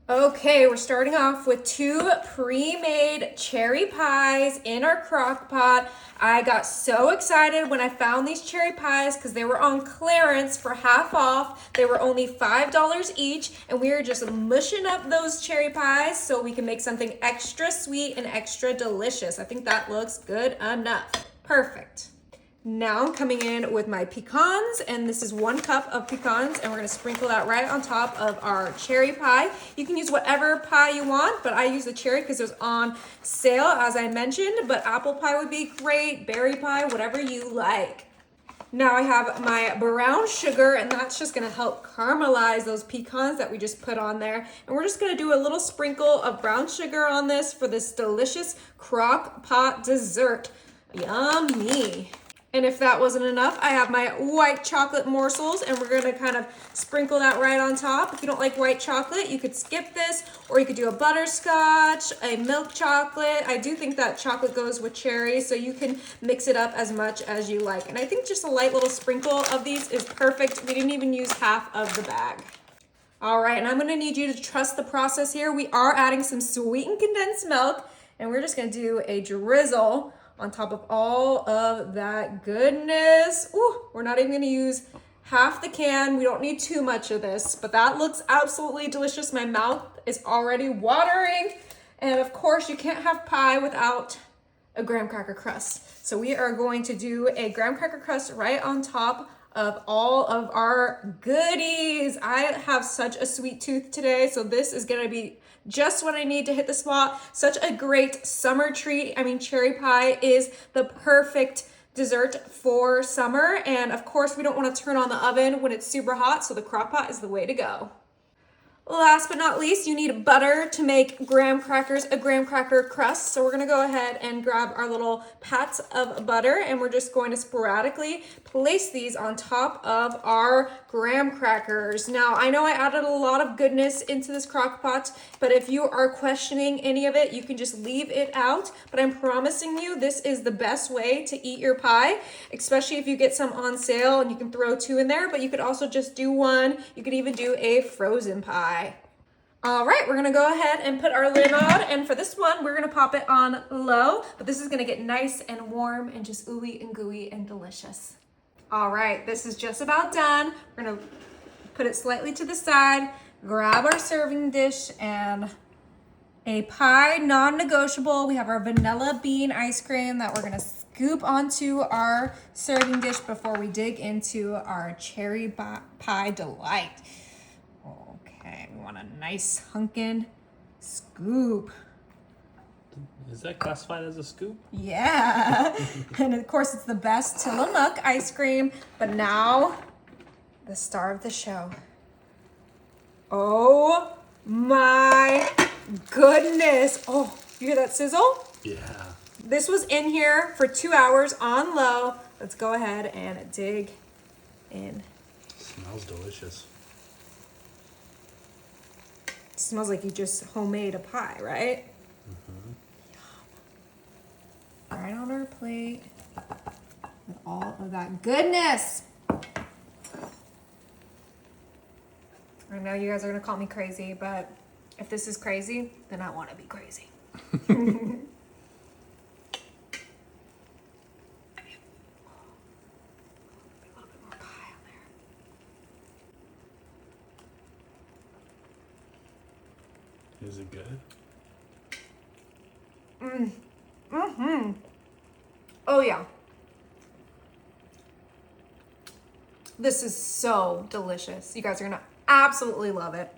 Okay, we're starting off with 2 pre-made cherry pies in our crock pot. I got so excited when I found these cherry pies because they were on clearance for half off. They were only $5 each, and we are just mushing up those cherry pies so we can make something extra sweet and extra delicious. I think that looks good enough. Perfect. Now I'm coming in with my pecans, and this is 1 cup of pecans, and we're gonna sprinkle that right on top of our cherry pie. You can use whatever pie you want, but I use the cherry because it was on sale, as I mentioned, but apple pie would be great, berry pie, whatever you like. Now I have my brown sugar, and that's just gonna help caramelize those pecans that we just put on there. And we're just gonna do a little sprinkle of brown sugar on this for this delicious crock pot dessert. Yummy. And if that wasn't enough, I have my white chocolate morsels, and we're gonna kind of sprinkle that right on top. If you don't like white chocolate, you could skip this, or you could do a butterscotch, a milk chocolate. I do think that chocolate goes with cherry, so you can mix it up as much as you like. And I think just a light little sprinkle of these is perfect. We didn't even use half of the bag. All right, and I'm gonna need you to trust the process here. We are adding some sweetened condensed milk, and we're just gonna do a drizzle on top of all of that goodness. Ooh, we're not even gonna use half the can. We don't need too much of this, but that looks absolutely delicious. My mouth is already watering. And of course, you can't have pie without a graham cracker crust. So we are going to do a graham cracker crust right on top of all of our goodies. I have such a sweet tooth today, so this is gonna be just what I need to hit the spot. Such a great summer treat. I mean, cherry pie is the perfect dessert for summer. And of course, we don't want to turn on the oven when it's super hot, so the crock pot is the way to go. Last but not least, you need butter to make graham crackers, a graham cracker crust. So we're gonna go ahead and grab our little pats of butter, and we're just going to sporadically place these on top of our graham crackers. Now, I know I added a lot of goodness into this crock pot, but if you are questioning any of it, you can just leave it out. But I'm promising you, this is the best way to eat your pie, especially if you get some on sale, and you can throw 2 in there, but you could also just do 1. You could even do a frozen pie. All right, we're gonna go ahead and put our lid on, and for this one, we're gonna pop it on low, but this is gonna get nice and warm and just ooey and gooey and delicious. All right, this is just about done. We're gonna put it slightly to the side, grab our serving dish, and a pie non-negotiable. We have our vanilla bean ice cream that we're gonna scoop onto our serving dish before we dig into our cherry pie delight. Okay, we want a nice hunkin' scoop. Is that classified as a scoop? Yeah. And of course, it's the best Tillamook ice cream. But now, the star of the show. Oh my goodness. Oh, you hear that sizzle? Yeah. This was in here for 2 hours on low. Let's go ahead and dig in. Smells delicious. Smells like you just homemade a pie, right? Mm-hmm. Right on our plate with all of that goodness. I know you guys are gonna call me crazy, but if this is crazy, then I wanna be crazy. Is it good? Oh yeah. This is so delicious. You guys are gonna absolutely love it.